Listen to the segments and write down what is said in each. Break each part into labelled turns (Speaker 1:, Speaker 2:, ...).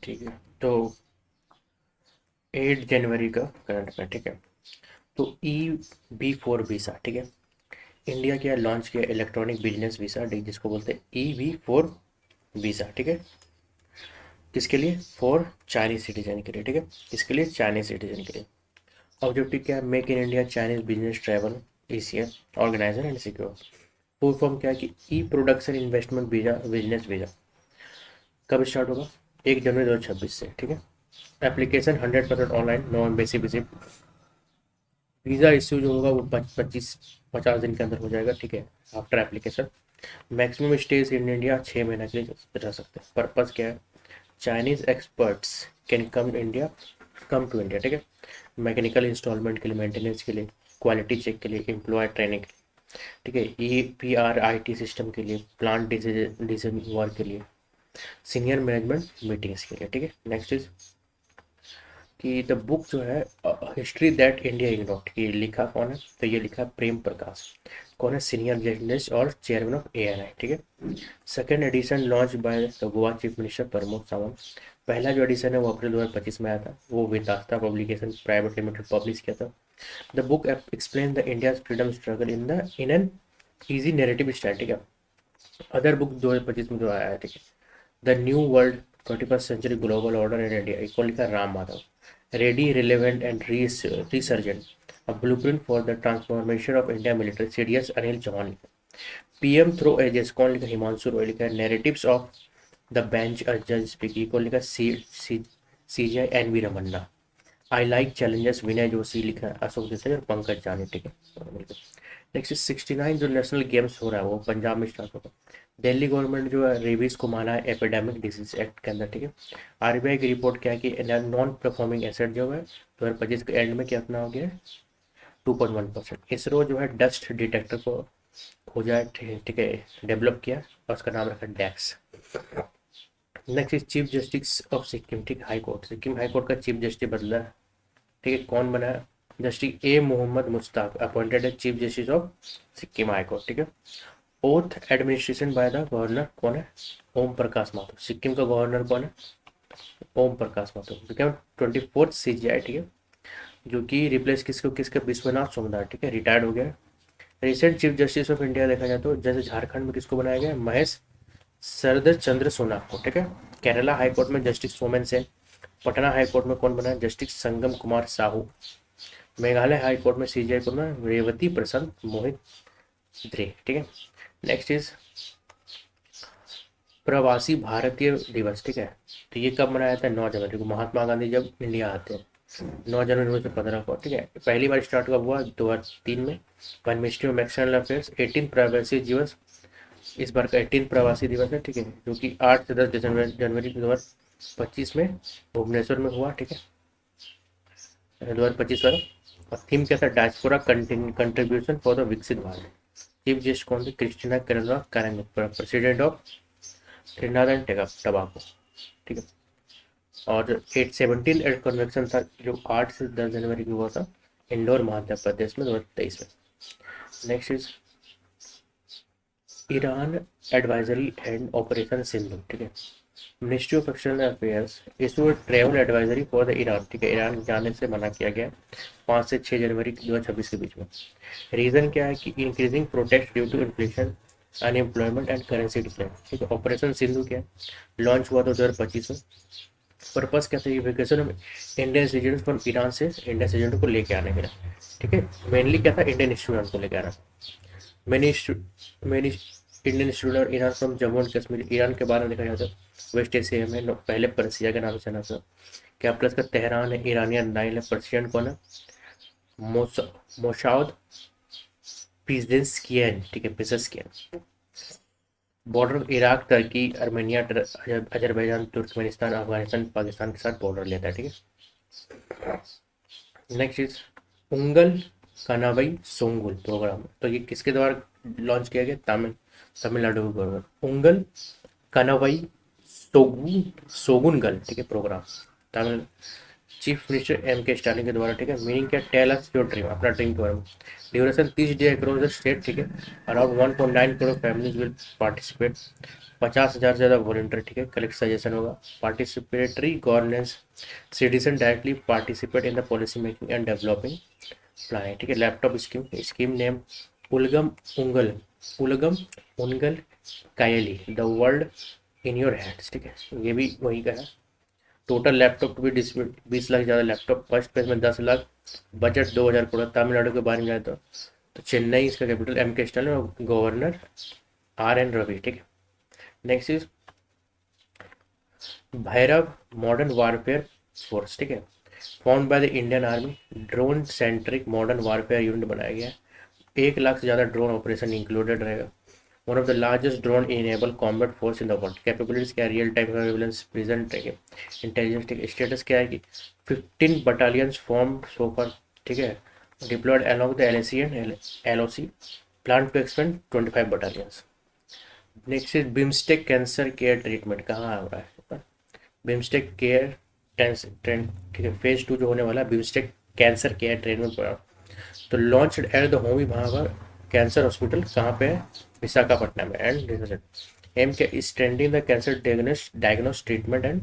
Speaker 1: ठीक है। तो 8 जनवरी का करंट में, ठीक है। तो EB4 वीज़ा, ठीक है, इंडिया क्या लॉन्च किया इलेक्ट्रॉनिक बिजनेस वीज़ा, जिसको बोलते हैं EB4 वीज़ा, ठीक है। किसके लिए? फॉर चाइनीज सिटीजन के लिए, ठीक है। किसके लिए? चाइनीज सिटीजन के लिए। ऑब्जेक्टिव क्या है? Make in India Chinese business travel ECS organizer and secure. Full form क्या है कि e production investment visa business visa. कब स्टार्ट होगा? 1 जनवरी 2026 से, ठीक है। Application 100% online, no embassy visit. Visa issue जो होगा वो 50 दिन के अंदर हो जाएगा, ठीक है, after application. Maximum stage in India 6 महीने के लिए रह सकते हैं। पर्पज़ क्या है? Chinese experts can come to India, ठीक है। मैकेनिकल इंस्टॉलमेंट के लिए, मेंटेनेंस के लिए, क्वालिटी चेक के लिए, एम्प्लॉय ट्रेनिंग, ठीक है, EPRIT सिस्टम के लिए, प्लांट डिसीजन वर्क के लिए, सीनियर मैनेजमेंट मीटिंग्स के लिए, ठीक है। नेक्स्ट इज कि द बुक जो है हिस्ट्री दैट इंडिया इग्नोर्ड, ये लिखा कौन है? तो ये लिखा प्रेम प्रकाश। कौन है? सीनियर जर्नलिस्ट और चेयरमैन ऑफ ANI, ठीक है। Second edition launch by the Goa chief minister Pramod Sawant. पहला जो एडिशन है वो अप्रैल 2025 में आया था, वो Vedanta publication private limited publish किया था। The book explain the India freedom struggle in an easy narrative style, ठीक है। अदर बुक 2025 में जो आया है, ठीक है, the new world 21st century global order in India, इसको लिखा Ram Madhav. Ready relevant and resurgent, a blueprint for the transformation of India military, CDS Anil Chauhan. PM through ages, कौन लिखा? हिमांशु रॉय लिखा है। Narratives of the bench a जज स्पीकिंग, कौन लिखा? CJ NV Ramanna. I like challengers, Vinay Joshi लिखा है। अशोक देसाई और पंकज जानी, ठीक है। नेक्स्ट 69 जो नेशनल गेम्स हो रहा है वो पंजाब में स्टार्ट होगा। दिल्ली गवर्नमेंट जो है रेबीज को माना है एपिडेमिक डिजीज एक्ट के अंदर, ठीक है। RBI की रिपोर्ट क्या है कि नॉन परफॉर्मिंग एसेट जो है 2025 के एंड में कितना हो गया है? 2.1%। इसरो जो है डस्ट डिटेक्टर को खोजा है, ठीक है, डेवलप किया और उसका नाम रखा Dax. Next is chief justice of Sikkim, ठीक है, high court. Sikkim high court का चीफ जस्टिस बदला है, ठीक है। कौन बना है? जस्टिस मोहम्मद मुश्ताक अपॉइंटेड है chief justice of Sikkim high court, ठीक है। Oath administration by the governor, कौन है? ओम प्रकाश माथुर। सिक्किम का गवर्नर कौन है? Om Prakash Mathur. Become 24th CGI, ठीक है, जो कि रिप्लेस किसके विश्वनाथ सोमदार, ठीक है, रिटायर्ड हो गया। Recent chief justice of India देखा जाए तो जैसे झारखंड में किसको बनाया गया? महेश शरद चंद्र सोनाक को, ठीक है। केरला हाई कोर्ट में justice Somen Sen. Patna high court में कौन बना है? जस्टिस संगम कुमार साहू। मेघालय हाई कोर्ट में CGI को ना रेवती प्रसन्न मोहित द्रे, ठीक है। नेक्स्ट इज प्रवासी भारतीय दिवस, ठीक है। तो ये कब मनाया जाता है? 9 जनवरी को, महात्मा गांधी जब इंडिया आते हैं। 9 जनवरी 2015 को, ठीक है। पहली बार स्टार्ट कब हुआ? 2003 में। मिनिस्ट्री ऑफ एक्सटर्नल अफेयर्स 18 प्रवासी दिवस, इस बार का 18 प्रवासी दिवस है, ठीक है, जो कि 8 से 10 जनवरी 2025 में भुवनेश्वर में हुआ, ठीक है, 2025 वाला। और थीम क्या था? डायस्पोरा कंट्रीब्यूशन फॉर द विकसित भारत। चीफ गेस्ट कौन थे? क्रिस्टिना करेंगा करेंगे, प्रेसिडेंट ऑफ त्रिनाद एंड टबाको, ठीक है। और 817 एड कन्वेंशन था जो 8 से 10 जनवरी को हुआ था इंदौर मध्य प्रदेश में 2023 में। Next is Iran advisory and operation Sindhu, ठीक है। Ministry of external affairs issue travel advisory for the Iran, ठीक है, ईरान जाने से मना किया गया 5 से 6 जनवरी 2026 के बीच में। रीजन क्या है कि increasing protest due to inflation, unemployment and currency decline, ठीक है। ऑपरेशन सिंधु क्या है? लॉन्च हुआ था 2025 में। पर्पस क्या था? Evacuation of Indian citizen from Iran से इंडियन सिटीजन को लेके आने के लिए, ठीक है। मेनली क्या था? इंडियन स्टूडेंट को लेके आना। Many many Indian student Iran from Jammu and Kashmir, Iran के बारे में देखा जाता है वेस्ट एशिया में पहले पर्सिया के नाम से जाना था। क्या प्लस का तेहरान है, ईरानियन नाइल है, पर्शियन कौन है? मोशाउद पिज़ेशकियन, ठीक है, Pezeshkian. Border Iraq, Turkey, Armenia, Azerbaijan, Turkmenistan, Afghanistan, Pakistan के साथ बॉर्डर लेता है, ठीक है। Next is Ungal Kanavai Sollungal program, तो ये किसके द्वारा लॉन्च किया गया? तमिलनाडु के गवर्नमेंट। उंगल कनावई सोगुन सोगुनगल, ठीक है, program Tamil chief minister M K Stalin के द्वारा, ठीक है। मीनिंग क्या, टेल अस योर ड्रीम, अपना ड्रीम के बारे में। Duration 30 day across the state, ठीक है। Around 1.9 crore families will participate, 50,000 से ज़्यादा वॉलेंटियर, ठीक है, कलेक्ट सजेशन होगा। Participatory governance, citizen directly participate in the policy making and developing plan, ठीक है। Laptop scheme, scheme name Ulagam Ungal, उलगम उनगल Kaiyil, the world in your hands, ठीक है। ये भी वही का है। Total laptop to be distribute 20 lakh से ज़्यादा लैपटॉप, फर्स्ट फेज में 10 लाख, बजट 2,000 करोड़। तमिलनाडु के बारे में जाए तो चेन्नई इसका कैपिटल, एम के स्टालिन और गवर्नर आर एन रवि, ठीक है। Next is Bhairav modern warfare force, ठीक है। Found by the Indian army, drone centric modern warfare unit बनाया गया है। 1 लाख से ज़्यादा ड्रोन ऑपरेशन इंक्लूडेड रहेगा। One of the largest drone enable combat force in the world. Capabilities क्या है, रियल टाइम सर्विलेंस, प्रेजेंट है, इंटेलिजेंस, स्टेटस क्या है कि 15 बटालियंस फॉर्म सो फार, ठीक है, deployed along the L and LOC, plan to expand 25 battalions. Next is BIMSTEC cancer care treatment, कहाँ हो रहा है बिम्स्टेक केयर ट्रेंड, ठीक है। फेज 2 जो होने वाला है BIMSTEC cancer care treatment program, तो launch at the Homi Bhabha cancer hospital, कहाँ पे है, विशाखापट्टनम में। And M K standing the cancer diagnose treatment and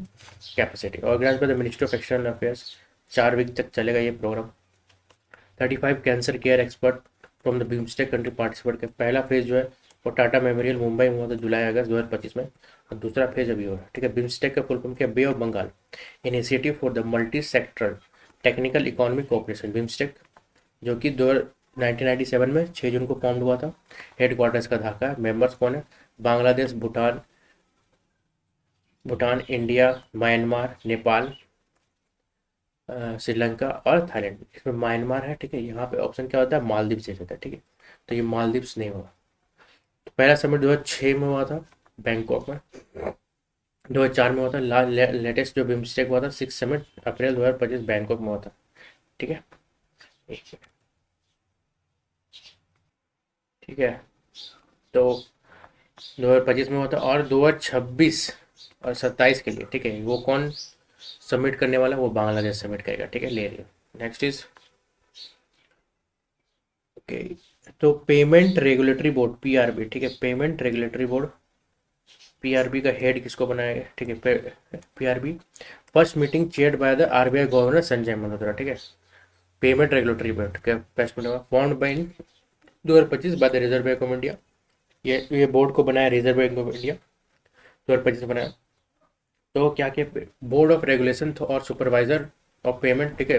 Speaker 1: capacity, organize by the ministry of external affairs. 4 week तक चलेगा ये प्रोग्राम। 35 cancer care expert from the BIMSTEC country participate कर। पहला फेज जो है वो टाटा मेमोरियल मुंबई में हुआ था जुलाई अगस्त 2025 में, और दूसरा फेज अभी हो रहा है, ठीक है। बिम्स्टेक का फुल फॉर्म क्या, bay of Bengal initiative for the multi sectoral technical economic cooperation. BIMSTEC जो कि 1997 में 6 जून को फॉर्म हुआ था। हेडक्वार्टर्स का ढाका है। मेंबर्स कौन है, बांग्लादेश, भूटान, इंडिया, म्यांमार, नेपाल, श्रीलंका और थाईलैंड। इसमें म्यांमार है, ठीक है। यहाँ पे ऑप्शन क्या होता है, मालदीव से होता है, ठीक है। तो ये मालदीव्स नहीं होगा। तो पहला समिट 2006 में हुआ था बैंकॉक में, 2004 में हुआ था। लेटेस्ट जो बिम्स्टेक हुआ था 6 समिट अप्रैल 2025 बैंकॉक में हुआ था, ठीक है। एक सेकंड, ठीक है। तो 2025 में हुआ था, और 2026 और 27 के लिए, ठीक है, वो कौन सबमिट करने वाला, वो बांग्लादेश सबमिट करेगा, ठीक है। ले लियो। नेक्स्ट इज ओके, तो पेमेंट रेगुलेटरी बोर्ड PRB, ठीक है। पेमेंट रेगुलेटरी बोर्ड PRB का हेड किसको बनाया गया, ठीक है। PRB first meeting chaired by the RBI governor Sanjay Malhotra, ठीक है। पेमेंट रेगुलेटरी बोर्ड का first meeting formed by 2025 by the reserve bank of India. ये बोर्ड को बनाया रिजर्व बैंक ऑफ इंडिया, 2025 में बनाया। तो क्या क्या, बोर्ड ऑफ रेगुलेशन और सुपरवाइजर ऑफ पेमेंट, ठीक है,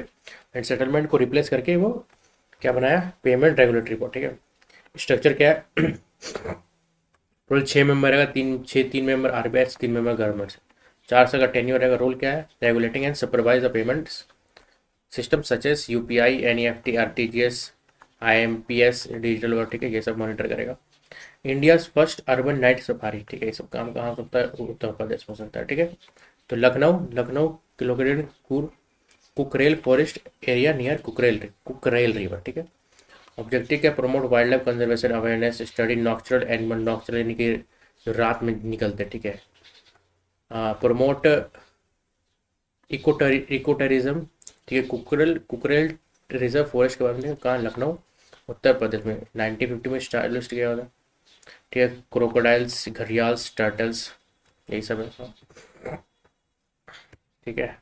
Speaker 1: एंड सेटलमेंट को रिप्लेस करके वो क्या बनाया, पेमेंट रेगुलेटरी बोर्ड, ठीक है। स्ट्रक्चर क्या है, टोटल 6 मेंबर रहेगा, 3 मेंबर RBI, 3 मेंबर गवर्नमेंट से, 4 साल का टेन्योर रहेगा। रोल क्या है, regulating and supervise the payment system such as UPI, NEFT, RTGS, IMPS, digital work, ठीक है, ये सब मॉनिटर करेगा। India first urban night safari, ठीक है। ये सब काम कहाँ हो सकता है, उत्तर प्रदेश में हो सकता है, ठीक है। तो Lucknow kilometre Kukrail forest area near Kukrail river, ठीक है। ऑब्जेक्टिव क्या, promote wild life conservation awareness, study nocturnal animal, nocturnal यानी कि जो रात में निकलते, ठीक है। प्रमोट इको टूरिज्म, ठीक है। कुकरेल रिजर्व फॉरेस्ट के बारे में कहाँ, लखनऊ उत्तर प्रदेश में 1950 में स्टैब्लिश किया हुआ था, ठीक है। क्रोकोडाइल्स, घड़ियाल्स, टर्टल्स, यही सब है, ठीक है।